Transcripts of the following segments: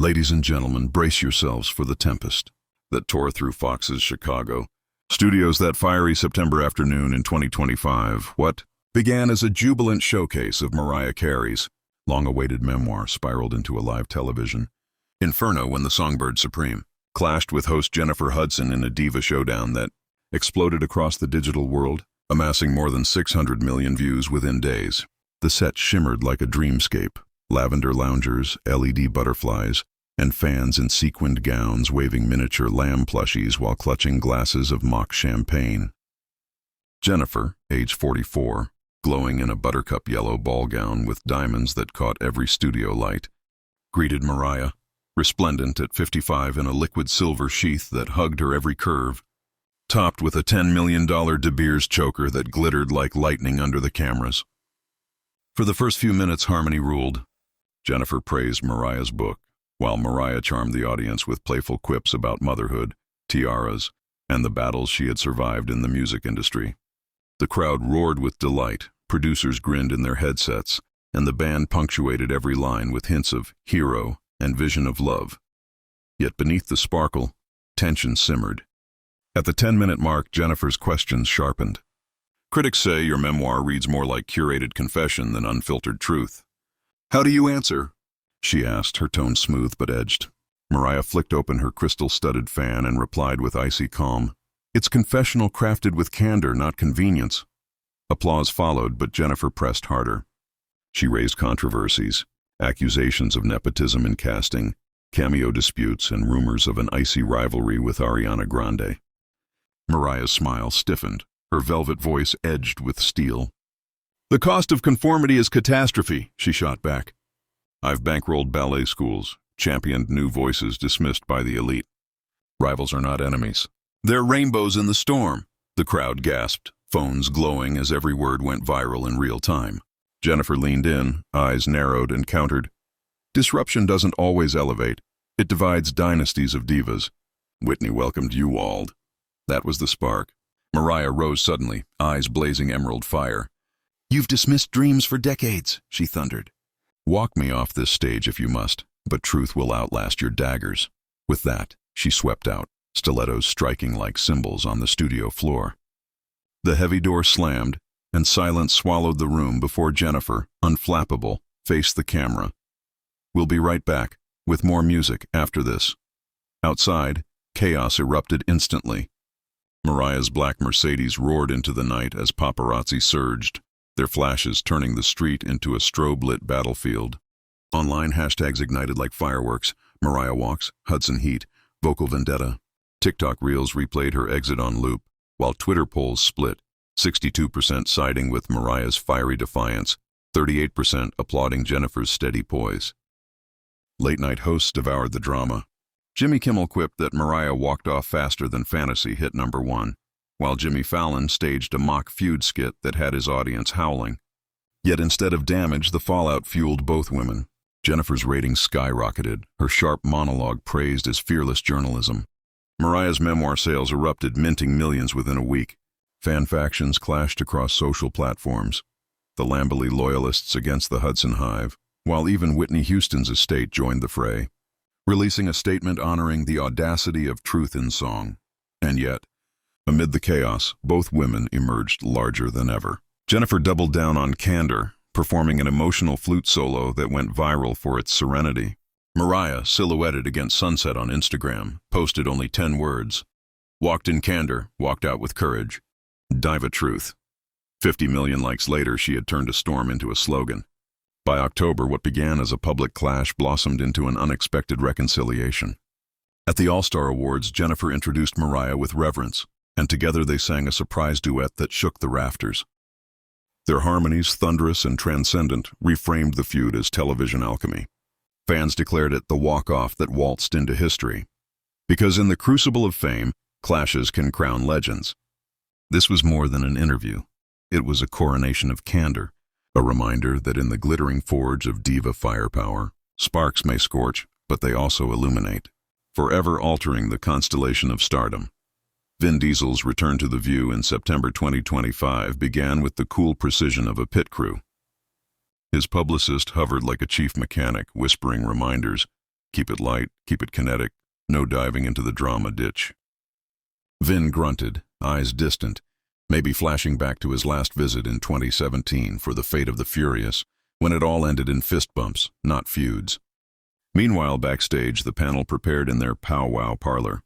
Ladies and gentlemen, brace yourselves for the tempest that tore through Fox's Chicago studios that fiery September afternoon in 2025. What began as a jubilant showcase of Mariah Carey's long-awaited memoir spiraled into a live television inferno when the Songbird Supreme clashed with host Jennifer Hudson in a diva showdown that exploded across the digital world, amassing more than 600 million views within days. The set shimmered like a dreamscape. Lavender loungers, LED butterflies, and fans in sequined gowns waving miniature lamb plushies while clutching glasses of mock champagne. Jennifer, age 44, glowing in a buttercup yellow ball gown with diamonds that caught every studio light, greeted Mariah, resplendent at 55 in a liquid silver sheath that hugged her every curve, topped with a $10 million De Beers choker that glittered like lightning under the cameras. For the first few minutes, harmony ruled. Jennifer praised Mariah's book, while Mariah charmed the audience with playful quips about motherhood, tiaras, and the battles she had survived in the music industry. The crowd roared with delight, producers grinned in their headsets, and the band punctuated every line with hints of hero and vision of love. Yet beneath the sparkle, tension simmered. At the 10-minute mark, Jennifer's questions sharpened. Critics say your memoir reads more like curated confession than unfiltered truth. How do you answer? She asked, her tone smooth but edged. Mariah flicked open her crystal-studded fan and replied with icy calm. It's confessional crafted with candor, not convenience. Applause followed, but Jennifer pressed harder. She raised controversies, accusations of nepotism in casting, cameo disputes, and rumors of an icy rivalry with Ariana Grande. Mariah's smile stiffened, her velvet voice edged with steel. The cost of conformity is catastrophe, she shot back. I've bankrolled ballet schools, championed new voices dismissed by the elite. Rivals are not enemies. They're rainbows in the storm, the crowd gasped, phones glowing as every word went viral in real time. Jennifer leaned in, eyes narrowed, and countered. Disruption doesn't always elevate. It divides dynasties of divas. Whitney welcomed you all. That was the spark. Mariah rose suddenly, eyes blazing emerald fire. You've dismissed dreams for decades, she thundered. Walk me off this stage if you must, but truth will outlast your daggers. With that, she swept out, stilettos striking like cymbals on the studio floor. The heavy door slammed, and silence swallowed the room before Jennifer, unflappable, faced the camera. We'll be right back, with more music after this. Outside, chaos erupted instantly. Mariah's black Mercedes roared into the night as paparazzi surged, their flashes turning the street into a strobe-lit battlefield. Online hashtags ignited like fireworks, Mariah walks, Hudson heat, vocal vendetta. TikTok reels replayed her exit on loop, while Twitter polls split, 62% siding with Mariah's fiery defiance, 38% applauding Jennifer's steady poise. Late-night hosts devoured the drama. Jimmy Kimmel quipped that Mariah walked off faster than fantasy hit #1, while Jimmy Fallon staged a mock feud skit that had his audience howling. Yet instead of damage, the fallout fueled both women. Jennifer's ratings skyrocketed, her sharp monologue praised as fearless journalism. Mariah's memoir sales erupted, minting millions within a week. Fan factions clashed across social platforms, the Lamberley loyalists against the Hudson Hive, while even Whitney Houston's estate joined the fray, releasing a statement honoring the audacity of truth in song. And yet, amid the chaos, both women emerged larger than ever. Jennifer doubled down on candor, performing an emotional flute solo that went viral for its serenity. Mariah, silhouetted against sunset on Instagram, posted only 10 words. Walked in candor, walked out with courage. Diva truth. 50 million likes later, she had turned a storm into a slogan. By October, what began as a public clash blossomed into an unexpected reconciliation. At the All-Star Awards, Jennifer introduced Mariah with reverence, and together they sang a surprise duet that shook the rafters. Their harmonies, thunderous and transcendent, reframed the feud as television alchemy. Fans declared it the walk-off that waltzed into history. Because in the crucible of fame, clashes can crown legends. This was more than an interview. It was a coronation of candor, a reminder that in the glittering forge of diva firepower, sparks may scorch, but they also illuminate, forever altering the constellation of stardom. Vin Diesel's return to The View in September 2025 began with the cool precision of a pit crew. His publicist hovered like a chief mechanic, whispering reminders, Keep it light, keep it kinetic, no diving into the drama ditch. Vin grunted, eyes distant, maybe flashing back to his last visit in 2017 for the fate of the Furious, when it all ended in fist bumps, not feuds. Meanwhile, backstage, the panel prepared in their powwow parlor.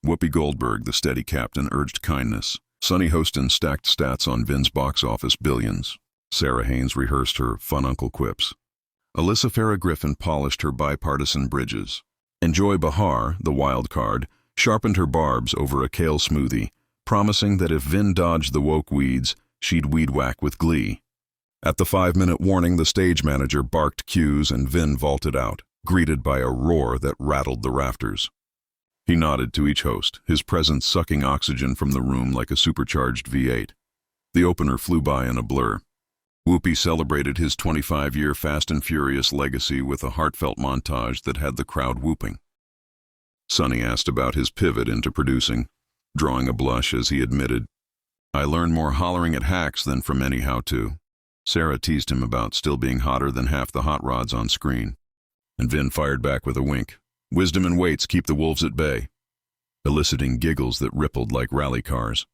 Whoopi Goldberg, the steady captain, urged kindness. Sonny Hostin stacked stats on Vin's box office billions. Sarah Haynes rehearsed her fun uncle quips. Alyssa Farah Griffin polished her bipartisan bridges. And Joy Behar, the wild card, sharpened her barbs over a kale smoothie, promising that if Vin dodged the woke weeds, she'd weed whack with glee. At the 5-minute warning, the stage manager barked cues and Vin vaulted out, greeted by a roar that rattled the rafters. He nodded to each host, his presence sucking oxygen from the room like a supercharged V8. The opener flew by in a blur. Whoopi celebrated his 25-year Fast and Furious legacy with a heartfelt montage that had the crowd whooping. Sonny asked about his pivot into producing, drawing a blush as he admitted, "I learned more hollering at hacks than from any how-to." Sarah teased him about still being hotter than half the hot rods on screen. And Vin fired back with a wink. Wisdom and weights keep the wolves at bay, eliciting giggles that rippled like rally cars.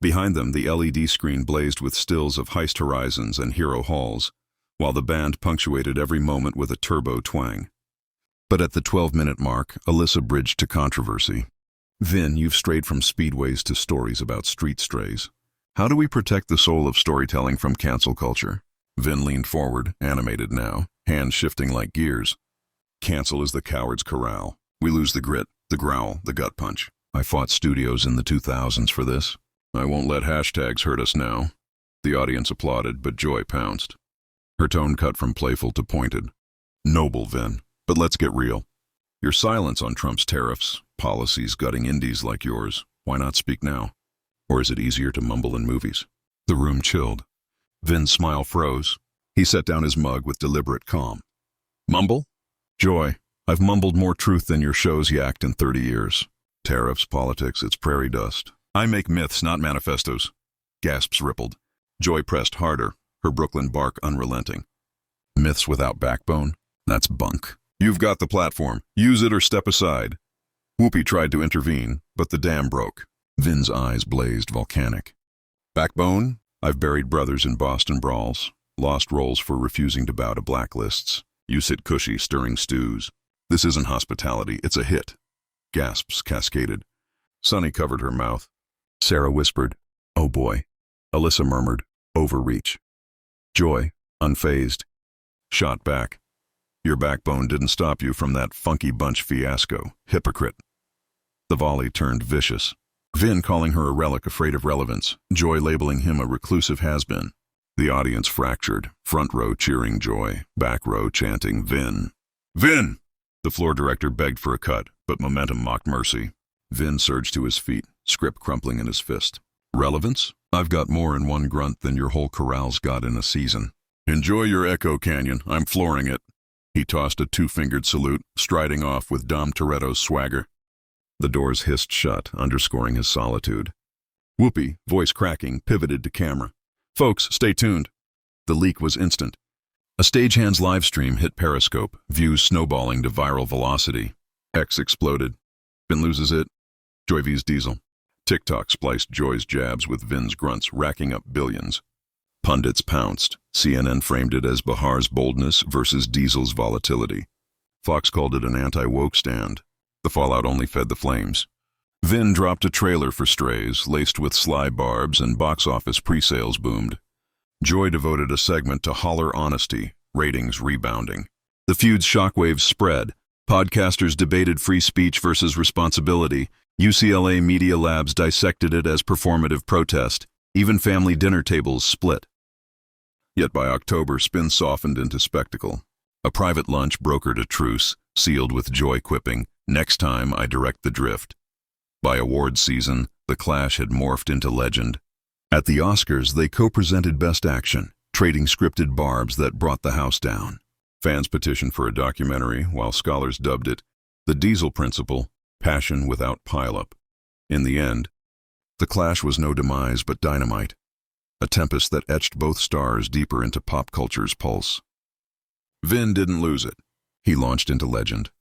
Behind them, the LED screen blazed with stills of Heist Horizons and Hero Halls, while the band punctuated every moment with a turbo twang. But at the 12-minute mark, Alyssa bridged to controversy. "Vin, you've strayed from speedways to stories about street strays. How do we protect the soul of storytelling from cancel culture?" Vin leaned forward, animated now, hands shifting like gears. "Cancel is the coward's corral. We lose the grit, the growl, the gut punch. I fought studios in the 2000s for this. I won't let hashtags hurt us now." The audience applauded, but Joy pounced. Her tone cut from playful to pointed. "Noble, Vin, but let's get real. Your silence on Trump's tariffs, policies gutting indies like yours, why not speak now? Or is it easier to mumble in movies?" The room chilled. Vin's smile froze. He set down his mug with deliberate calm. "Mumble? Joy, I've mumbled more truth than your show's yacked in 30 years. Tariffs, politics, it's prairie dust. I make myths, not manifestos." Gasps rippled. Joy pressed harder, her Brooklyn bark unrelenting. "Myths without backbone? That's bunk. You've got the platform. Use it or step aside." Whoopi tried to intervene, but the dam broke. Vin's eyes blazed volcanic. "Backbone? I've buried brothers in Boston brawls, lost roles for refusing to bow to blacklists. You sit cushy, stirring stews. This isn't hospitality, it's a hit." Gasps cascaded. Sonny covered her mouth. Sarah whispered, "Oh boy." Alyssa murmured, "Overreach." Joy, unfazed, shot back. "Your backbone didn't stop you from that Funky Bunch fiasco, hypocrite." The volley turned vicious. Vin calling her a relic afraid of relevance, Joy labeling him a reclusive has-been. The audience fractured, front row cheering Joy, back row chanting Vin. "Vin!" The floor director begged for a cut, but momentum mocked mercy. Vin surged to his feet, script crumpling in his fist. "Relevance? I've got more in one grunt than your whole corral's got in a season. Enjoy your Echo Canyon, I'm flooring it." He tossed a two-fingered salute, striding off with Dom Toretto's swagger. The doors hissed shut, underscoring his solitude. Whoopi, voice cracking, pivoted to camera. "Folks, stay tuned." The leak was instant. A stagehand's live stream hit Periscope, views snowballing to viral velocity. X exploded. Vin loses it. Joy vs. Diesel. TikTok spliced Joy's jabs with Vin's grunts, racking up billions. Pundits pounced. CNN framed it as Behar's boldness versus Diesel's volatility. Fox called it an anti-woke stand. The fallout only fed the flames. Vin dropped a trailer for Strays, laced with sly barbs, and box office pre-sales boomed. Joy devoted a segment to holler honesty, ratings rebounding. The feud's shockwaves spread. Podcasters debated free speech versus responsibility. UCLA Media Labs dissected it as performative protest. Even family dinner tables split. Yet by October, spin softened into spectacle. A private lunch brokered a truce, sealed with Joy quipping, "Next time I direct the drift." By awards season, the clash had morphed into legend. At the Oscars, they co-presented Best Action, trading scripted barbs that brought the house down. Fans petitioned for a documentary, while scholars dubbed it The Diesel Principle, Passion Without Pileup. In the end, the clash was no demise but dynamite, a tempest that etched both stars deeper into pop culture's pulse. Vin didn't lose it. He launched into legend.